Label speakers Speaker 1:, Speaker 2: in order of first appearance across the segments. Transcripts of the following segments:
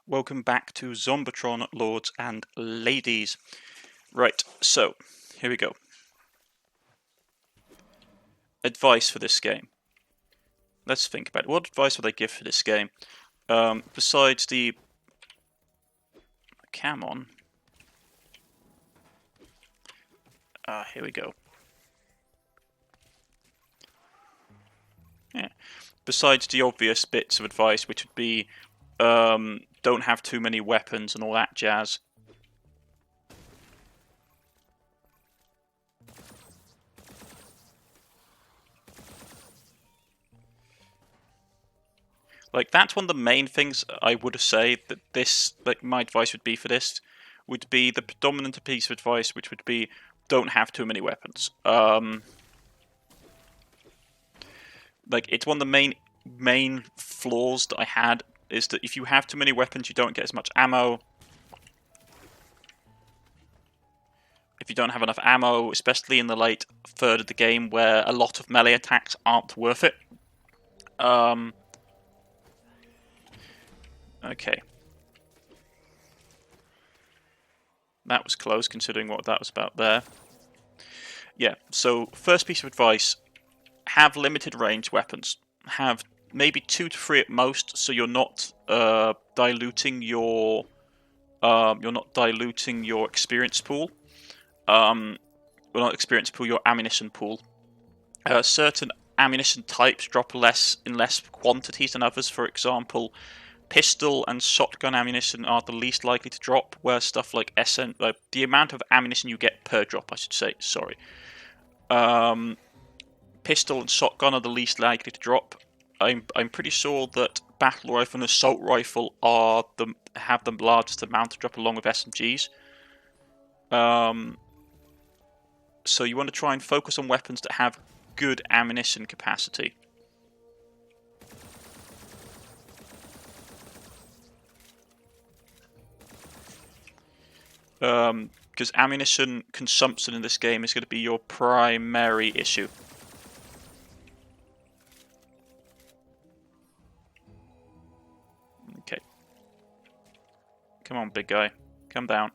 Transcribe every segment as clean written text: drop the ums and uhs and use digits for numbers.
Speaker 1: Welcome back to Zombotron, lords and ladies. Right, so, here we go. Advice for this game. Let's think about it. What advice would I give for this game? Besides the... Come on. Here we go. Yeah. Besides the obvious bits of advice, which would be, don't have too many weapons and all that jazz. Like, that's one of the main things I would say that this, like, my advice would be for this, would be the predominant piece of advice, which would be, don't have too many weapons. Like, it's one of the main flaws that I had, is that if you have too many weapons, you don't get as much ammo. If you don't have enough ammo, especially in the late third of the game, where a lot of melee attacks aren't worth it. Okay. That was close, considering what that was about there. Yeah, so first piece of advice, have limited range weapons. Have maybe 2 to 3 at most, so you're not diluting your experience pool. Well, not experience pool, your ammunition pool. Certain ammunition types drop less in less quantities than others. For example, pistol and shotgun ammunition are the least likely to drop, where stuff like the amount of ammunition you get per drop, I should say, sorry. Pistol and shotgun are the least likely to drop. I'm pretty sure that battle rifle and assault rifle have the largest amount to drop, along with SMGs. So you want to try and focus on weapons that have good ammunition capacity. Because ammunition consumption in this game is going to be your primary issue. Okay. Come on, big guy. Come down.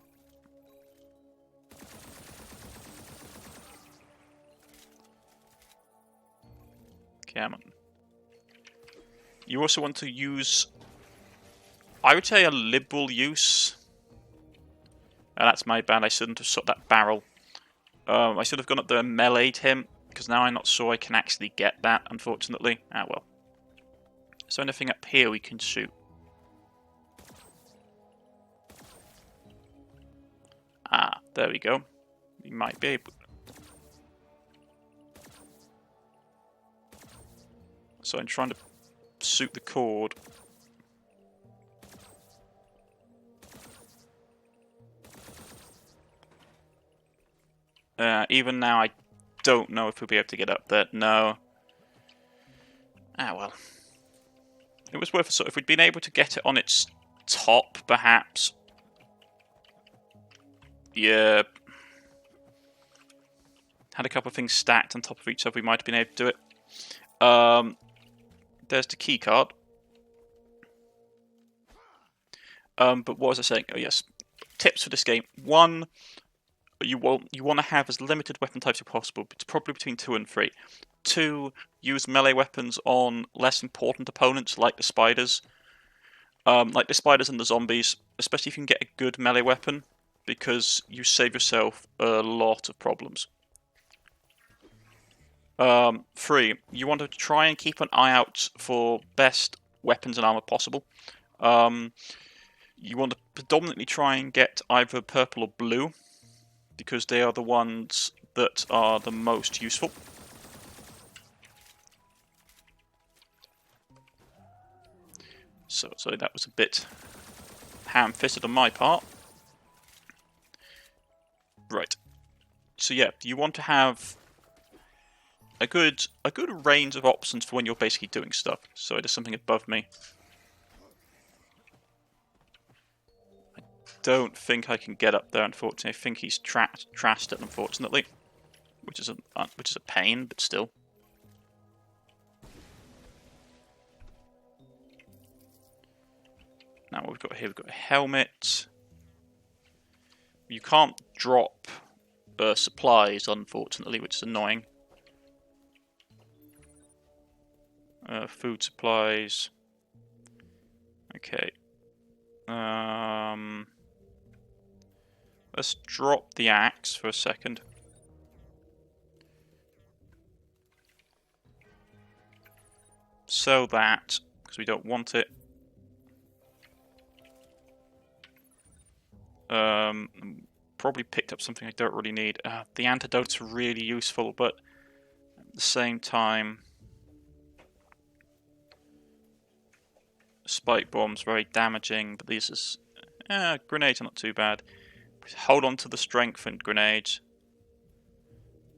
Speaker 1: Come on. You also want to use, I would say, a liberal use. That's my bad, I shouldn't have shot that barrel. I should have gone up there and meleeed him, because now I'm not sure I can actually get that, unfortunately. Ah, well. Is there anything up here we can shoot? Ah, there we go. We might be able... So I'm trying to shoot the cord. Even now, I don't know if we'll be able to get up there. No. Ah, well. It was worth a shot. If we'd been able to get it on its top, perhaps. Yeah. Had a couple of things stacked on top of each other, we might have been able to do it. There's the key card. But what was I saying? Oh, yes. Tips for this game. 1... You want to have as limited weapon types as possible. It's probably between 2 and 3. 2, use melee weapons on less important opponents like the spiders. Like the spiders and the zombies, especially if you can get a good melee weapon, because you save yourself a lot of problems. 3, you want to try and keep an eye out for best weapons and armor possible. You want to predominantly try and get either purple or blue, because they are the ones that are the most useful. So that was a bit ham-fisted on my part. Right. So yeah, you want to have a good range of options for when you're basically doing stuff. So there's something above me. Don't think I can get up there, unfortunately. I think he's trashed it, unfortunately, which is a pain, but still. Now what we've got here, we've got a helmet. You can't drop supplies, unfortunately, which is annoying. Food supplies. Okay. Let's drop the axe for a second. Sell that, because we don't want it. Probably picked up something I don't really need. The antidotes are really useful, but at the same time, spike bombs very damaging. But these is grenades are not too bad. Hold on to the strengthened grenades.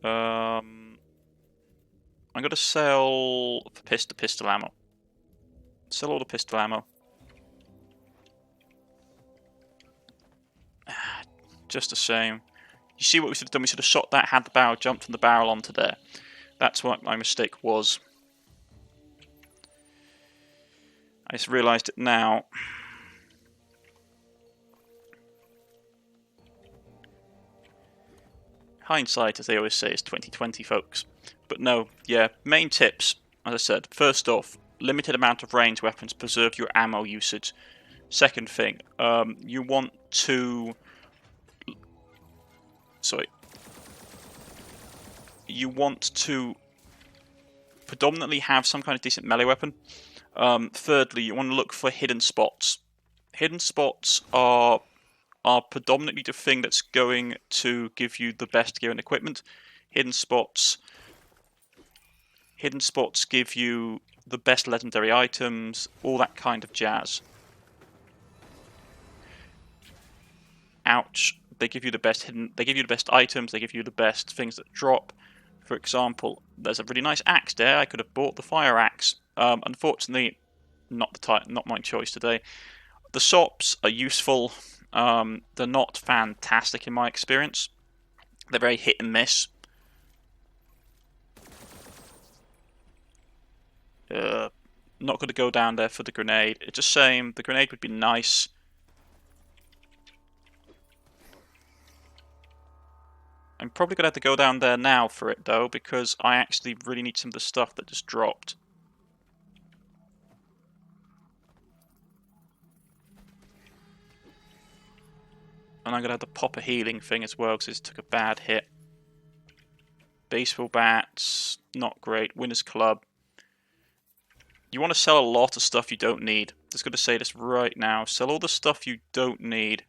Speaker 1: I'm gonna sell the pistol ammo. Sell all the pistol ammo. Just a shame. You see what we should have done? We should have shot that, had the barrel, jumped from the barrel onto there. That's what my mistake was. I just realised it now. Hindsight, as they always say, is 20/20, folks. But no, yeah, main tips, as I said. First off, limited amount of range weapons, preserve your ammo usage. Second thing, you want to... You want to predominantly have some kind of decent melee weapon. Thirdly, you want to look for hidden spots. Hidden spots are predominantly the thing that's going to give you the best gear and equipment. Hidden spots give you the best legendary items, all that kind of jazz. Ouch. They give you the best items, they give you the best things that drop. For example, there's a really nice axe there. I could have bought the fire axe. Unfortunately, not my choice today. The sops are useful. They're not fantastic in my experience. They're very hit and miss. Not going to go down there for the grenade. It's a shame. The grenade would be nice. I'm probably going to have to go down there now for it, though, because I actually really need some of the stuff that just dropped. And I'm going to have to pop a healing thing as well, because it took a bad hit. Baseball bats, not great. Winner's club. You want to sell a lot of stuff you don't need. Just going to say this right now. Sell all the stuff you don't need.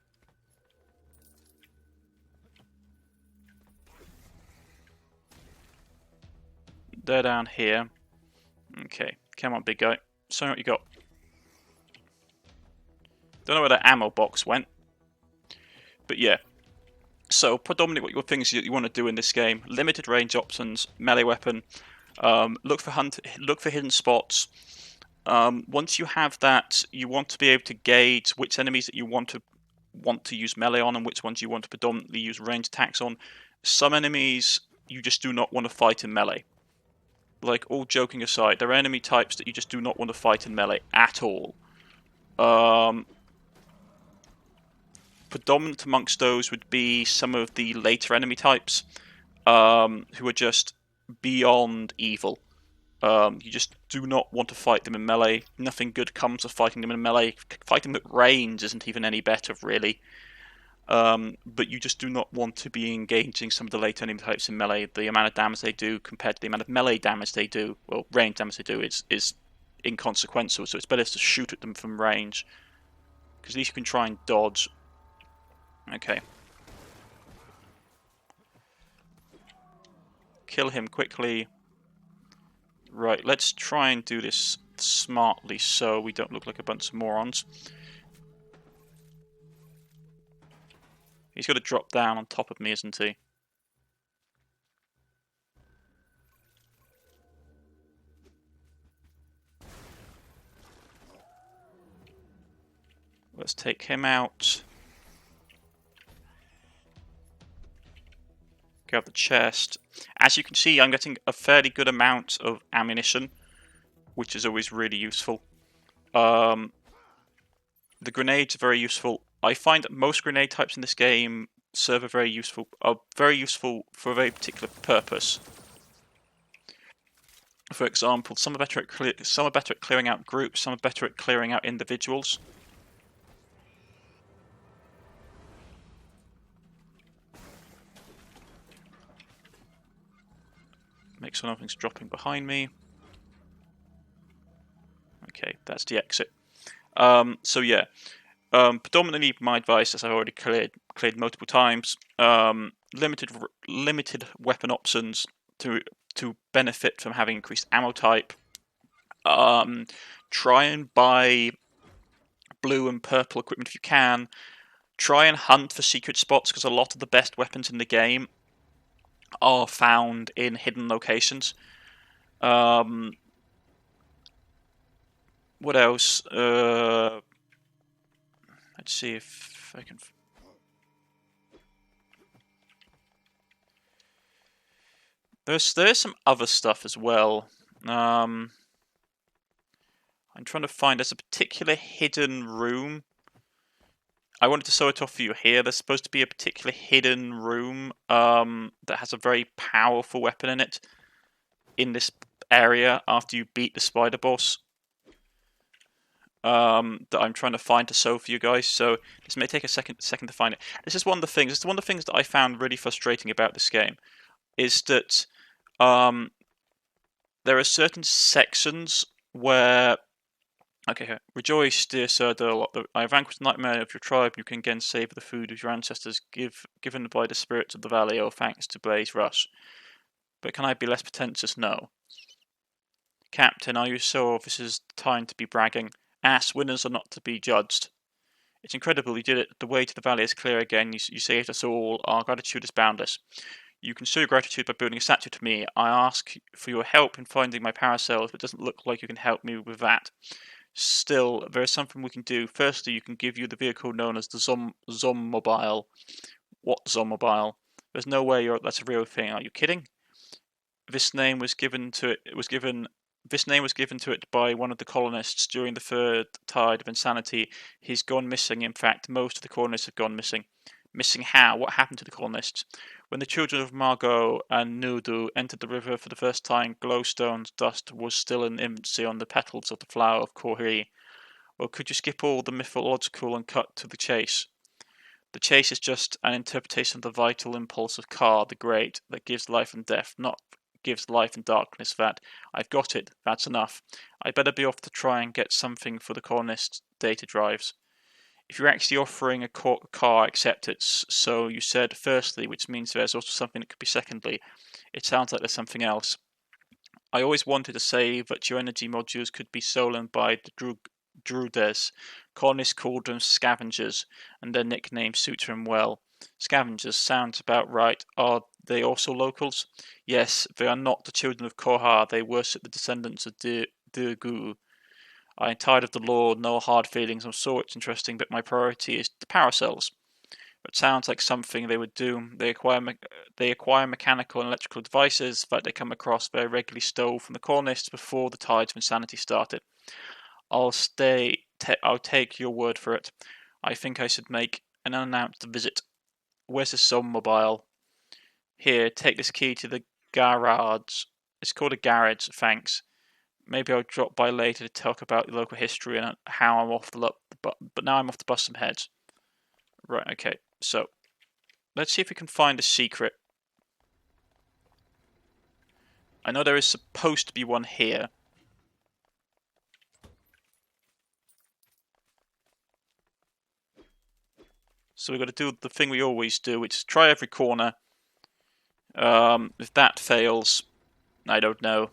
Speaker 1: They're down here. Okay, come on, big guy. Show me what you got. Don't know where that ammo box went. But yeah. So, predominantly what your things you want to do in this game. Limited range options, melee weapon. Look for hidden spots. Once you have that, you want to be able to gauge which enemies that you want to use melee on and which ones you want to predominantly use range attacks on. Some enemies you just do not want to fight in melee. Like, all joking aside, there are enemy types that you just do not want to fight in melee at all. Predominant amongst those would be some of the later enemy types, who are just beyond evil. You just do not want to fight them in melee. Nothing good comes of fighting them in melee. Fighting them at range isn't even any better, really. But you just do not want to be engaging some of the later enemy types in melee. The amount of damage they do compared to the amount of melee damage they do, well, range damage they do, is inconsequential. So it's better to shoot at them from range, because at least you can try and dodge. Okay. Kill him quickly. Right, let's try and do this smartly so we don't look like a bunch of morons. He's got to drop down on top of me, isn't he? Let's take him out. Grab the chest. As you can see, I'm getting a fairly good amount of ammunition, which is always really useful. The grenades are very useful. I find that most grenade types in this game are very useful for a very particular purpose. For example, some are better at clearing out groups, some are better at clearing out individuals. Make sure nothing's dropping behind me. Okay, that's the exit. So yeah, predominantly my advice, as I've already cleared multiple times, limited weapon options to benefit from having increased ammo type. Try and buy blue and purple equipment if you can. Try and hunt for secret spots, because a lot of the best weapons in the game are found in hidden locations. What else? Let's see if I can. There's some other stuff as well. I'm trying to find. There's a particular hidden room. I wanted to show it off for you here. There's supposed to be a particular hidden room that has a very powerful weapon in it in this area after you beat the spider boss. That I'm trying to find to show for you guys. So this may take a second to find it. This is one of the things. It's one of the things that I found really frustrating about this game, is that there are certain sections where. Okay, rejoice, dear Sir Durlot. I have vanquished the nightmare of your tribe. You can again savour the food of your ancestors, given by the spirits of the valley. Oh, thanks to Blaze Rush. But can I be less pretentious? No. Captain, are you sure this is the time to be bragging? Ass, winners are not to be judged. It's incredible you did it. The way to the valley is clear again. You saved us all. Our gratitude is boundless. You can show your gratitude by building a statue to me. I ask for your help in finding my parasails, but it doesn't look like you can help me with that. Still, there is something we can do. Firstly, you can give you the vehicle known as the Zombotron. What Zombotron? There's no way that's a real thing. Are you kidding? This name was given to it by one of the colonists during the third tide of insanity. He's gone missing. In fact, most of the colonists have gone missing. Missing how? What happened to the colonists? When the children of Margot and Nudu entered the river for the first time, glowstone's dust was still in infancy on the petals of the flower of Corhi. Or could you skip all the mythological and cut to the chase? The chase is just an interpretation of the vital impulse of Ka, the Great, that gives life and death, not gives life and darkness. That I've got it. That's enough. I'd better be off to try and get something for the colonists' data drives. If you're actually offering a car acceptance, so you said firstly, which means there's also something that could be secondly. It sounds like there's something else. I always wanted to say that your energy modules could be stolen by the Druides. Colonists called them scavengers, and their nickname suits them well. Scavengers sounds about right. Are they also locals? Yes, they are not the children of Korha. They worship the descendants of Dirgu. I'm tired of the law, no hard feelings. I'm sure it's interesting, but my priority is the paracells. It sounds like something they would do. They acquire mechanical and electrical devices that they come across very regularly stole from the colonists before the tides of insanity started. I'll take your word for it. I think I should make an unannounced visit. Where's the Zombotron? Here, take this key to the garage. It's called a garage, thanks. Maybe I'll drop by later to talk about the local history and how I'm off but now I'm off to bust some heads. Right, okay, so let's see if we can find a secret. I know there is supposed to be one here. So we've got to do the thing we always do, which is try every corner. If that fails, I don't know.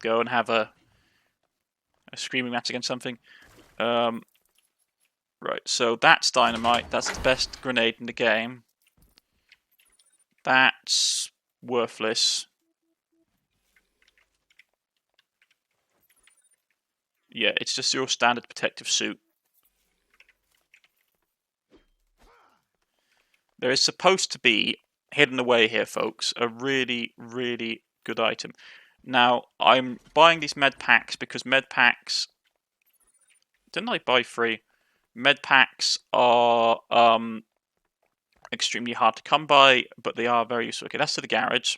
Speaker 1: Go and have a screaming match against something. Right, so that's dynamite. That's the best grenade in the game. That's worthless. Yeah, it's just your standard protective suit. There is supposed to be, hidden away here, folks, a really, really good item. Now, I'm buying these med packs because med packs... Didn't I buy 3? Med packs are extremely hard to come by, but they are very useful. Okay, that's to the garage.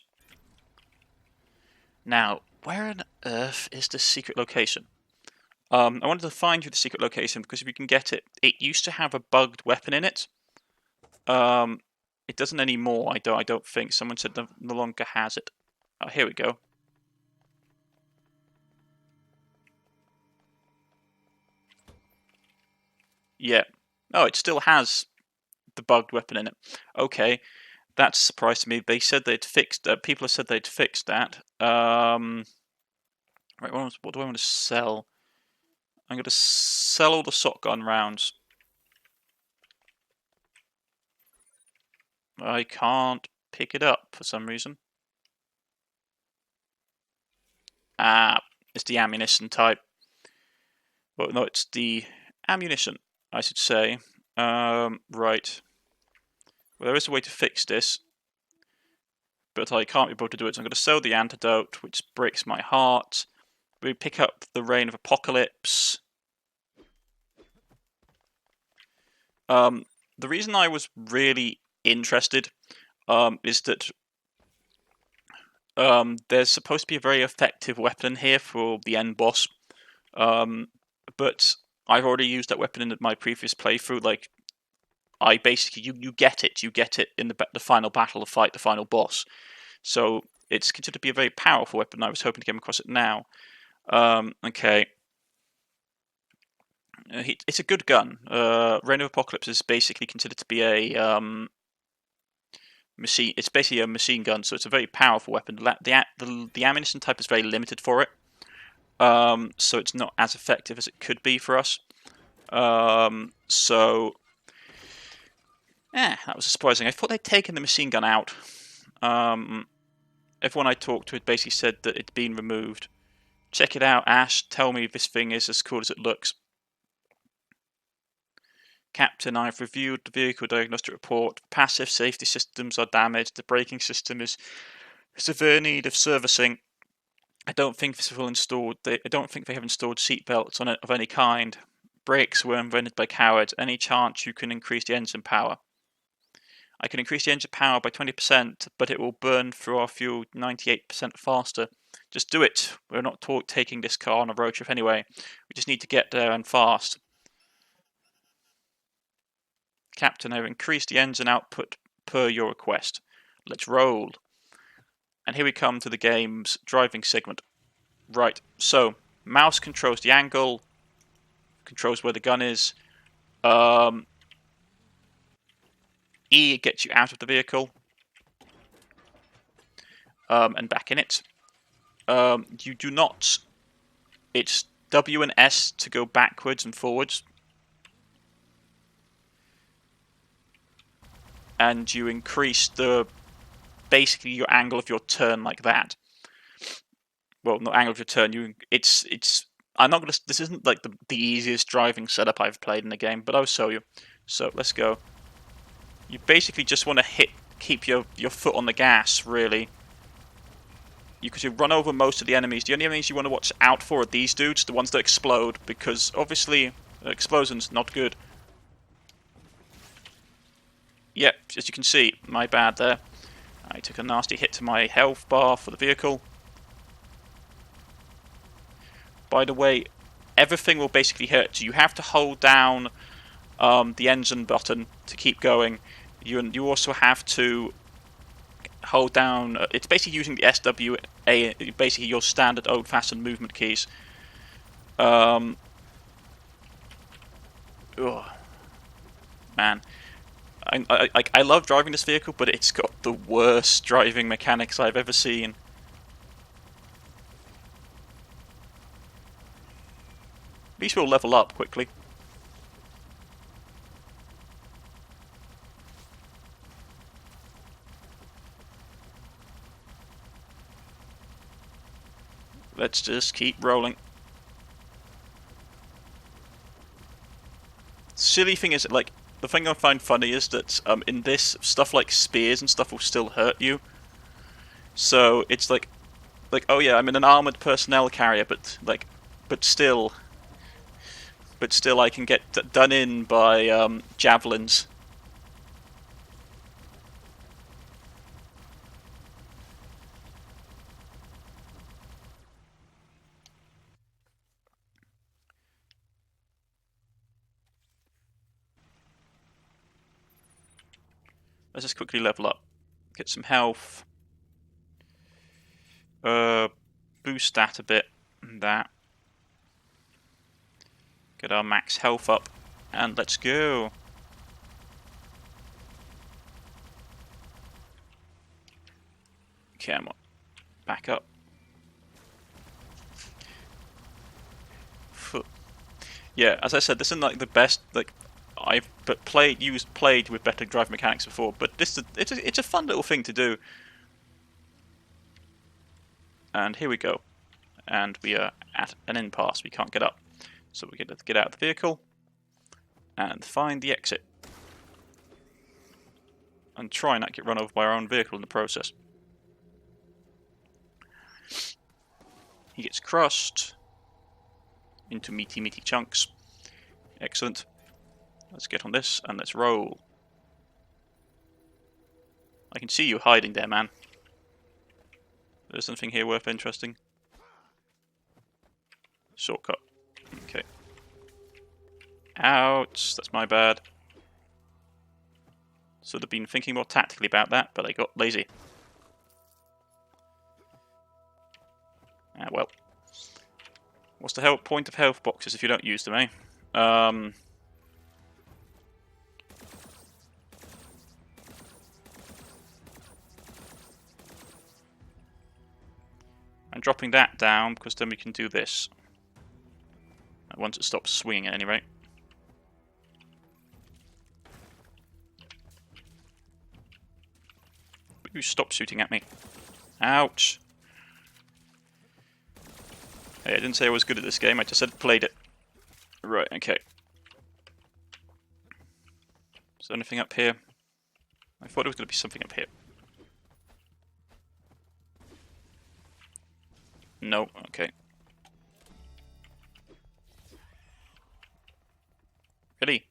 Speaker 1: Now, where on earth is the secret location? I wanted to find you the secret location because if you can get it, it used to have a bugged weapon in it. It doesn't anymore. I don't think. Someone said no longer has it. Oh, here we go. Yeah. Oh, it still has the bugged weapon in it. Okay, that's a surprise to me. They said they'd fixed. People have said they'd fixed that. Right. What do I want to sell? I'm going to sell all the shotgun rounds. I can't pick it up for some reason. Ah, it's the ammunition type. Well, no, it's the ammunition, I should say. Right. Well, there is a way to fix this, but I can't be able to do it, so I'm going to sell the antidote, which breaks my heart. We pick up the Reign of Apocalypse. The reason I was really interested is that there's supposed to be a very effective weapon here for the end boss, but I've already used that weapon in my previous playthrough. Like, I basically you get it in the final battle to fight the final boss. So it's considered to be a very powerful weapon. I was hoping to come across it now. Okay. It's a good gun. Reign of Apocalypse is basically considered to be a machine. It's basically a machine gun, so it's a very powerful weapon. The ammunition type is very limited for it, so it's not as effective as it could be for us. So that was surprising. I thought they'd taken the machine gun out. Everyone I talked to had basically said that it'd been removed. Check it out, Ash. Tell me if this thing is as cool as it looks. Captain, I've reviewed the vehicle diagnostic report. The passive safety systems are damaged. The braking system is in severe need of servicing. I don't think this will installed. I don't think they have installed seatbelts on it of any kind. Brakes were invented by cowards. Any chance you can increase the engine power? I can increase the engine power by 20%, but it will burn through our fuel 98% faster. Just do it. We're not taking this car on a road trip anyway. We just need to get there and fast. Captain, I've increased the engine output per your request. Let's roll. And here we come to the game's driving segment. Right, so mouse controls the angle, controls where the gun is. E gets you out of the vehicle and back in it. You do not. It's W and S to go backwards and forwards. And you increase basically your angle of your turn like that. Well, not angle of your turn. I'm not gonna. This isn't like the easiest driving setup I've played in the game, but I'll show you. So let's go. You basically just want to keep your foot on the gas, really. You could run over most of the enemies. The only enemies you want to watch out for are these dudes, the ones that explode, because obviously explosions not good. Yep, as you can see, my bad there. I took a nasty hit to my health bar for the vehicle. By the way, everything will basically hurt you. You have to hold down the engine button to keep going. You also have to hold down. It's basically using the SWA, basically your standard old-fashioned movement keys. Oh, man. I love driving this vehicle, but it's got the worst driving mechanics I've ever seen. At least we'll level up quickly. Let's just keep rolling. Silly thing is, like, the thing I find funny is that in this, stuff like spears and stuff will still hurt you. So it's like, oh yeah, I'm in an armored personnel carrier, but still, but still I can get done in by javelins. Let's just quickly level up. Get some health. Boost that a bit. And that. Get our max health up. And let's go. Come on. Back up. Yeah, as I said, this isn't like the best. Like I've played with better drive mechanics before, but it's a fun little thing to do. And here we go. And we are at an impasse. We can't get up, so we get out of the vehicle and find the exit, and try not get run over by our own vehicle in the process. He gets crushed into meaty chunks. Excellent. Let's get on this and let's roll. I can see you hiding there, man. There's something here worth interesting. Shortcut. Okay. Ouch, that's my bad. Should have been thinking more tactically about that, but I got lazy. Ah, well. What's the point of health boxes if you don't use them, eh? I'm dropping that down because then we can do this. Once it stops swinging at any rate. You stop shooting at me. Ouch. Hey, I didn't say I was good at this game, I just said played it. Right, okay. Is there anything up here? I thought there was going to be something up here. No, okay. Really?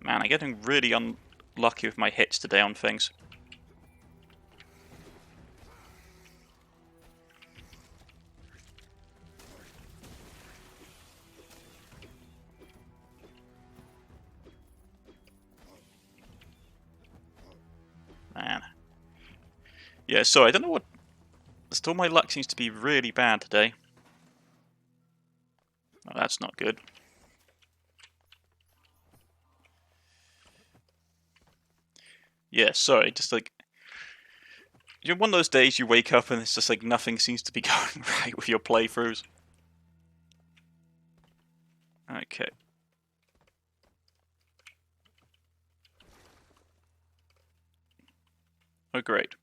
Speaker 1: Man, I'm getting really unlucky with my hits today on things. Man. Yeah, so I don't know what... Still my luck seems to be really bad today. Oh, that's not good. Yeah, sorry, just like... You're one of those days you wake up and it's just like nothing seems to be going right with your playthroughs. Okay. Oh, great.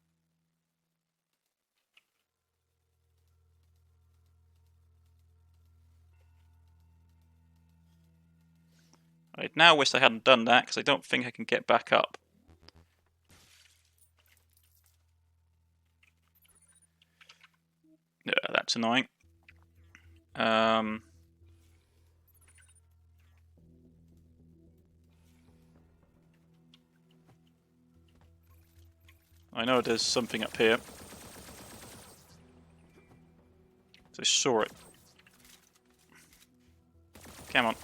Speaker 1: I now wish I hadn't done that, because I don't think I can get back up. Yeah, that's annoying. I know there's something up here. I saw it. Come on.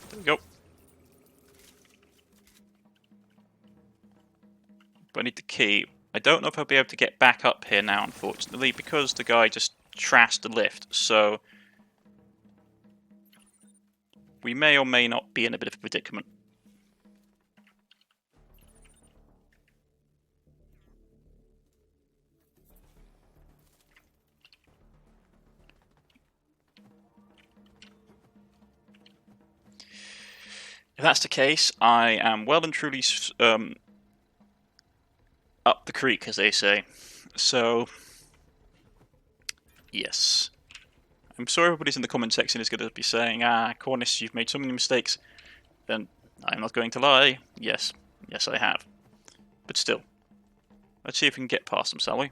Speaker 1: There we go. But I need the key. I don't know if I'll be able to get back up here now, unfortunately, because the guy just trashed the lift, so... we may or may not be in a bit of a predicament. If that's the case, I am well and truly up the creek, as they say. So, yes. I'm sure everybody's in the comment section is going to be saying, ah, Cornish, you've made so many mistakes. then I'm not going to lie. Yes, I have. But still, let's see if we can get past them, shall we?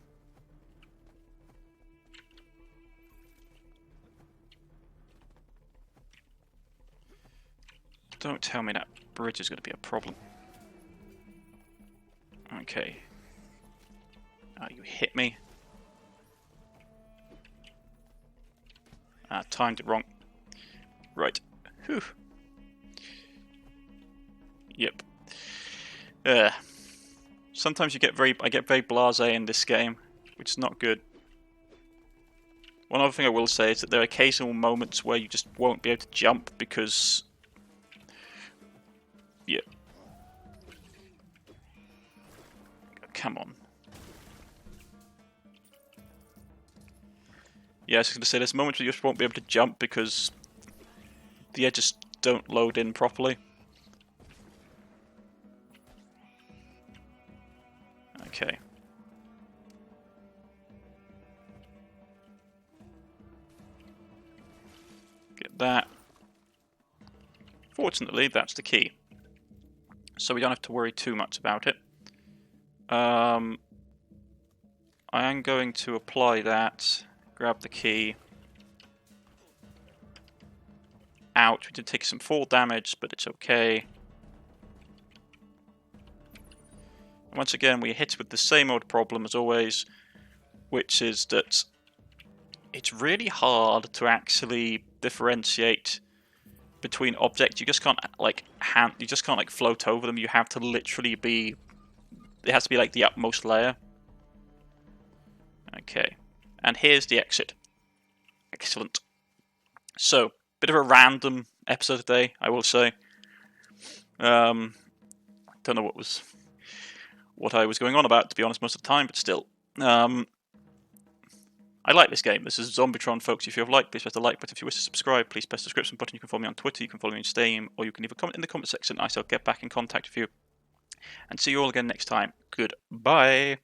Speaker 1: Don't tell me that bridge is going to be a problem. Okay. You hit me. Timed it wrong. Right. Whew. Yep. Sometimes I get very blasé in this game, which is not good. One other thing I will say is that there are occasional moments where you just won't be able to jump because... Yeah. Come on. Yeah, I was going to say, there's moments where you just won't be able to jump because the edges don't load in properly. Okay. Get that. Fortunately, that's the key. So we don't have to worry too much about it. I am going to apply that. Grab the key. Ouch, we did take some fall damage, but it's okay. And once again, we hit with the same old problem as always, which is that it's really hard to actually differentiate between objects. You just can't like float over them. You have to literally be. It has to be like the utmost layer. Okay. And here's the exit. Excellent. So, bit of a random episode today, I will say. Don't know what I was going on about, to be honest, most of the time, but still. I like this game. This is Zombotron, folks. If you have liked, please press the like button. If you wish to subscribe, please press the subscription button. You can follow me on Twitter, you can follow me on Steam, or you can leave a comment in the comment section. I shall get back in contact with you. And see you all again next time. Goodbye.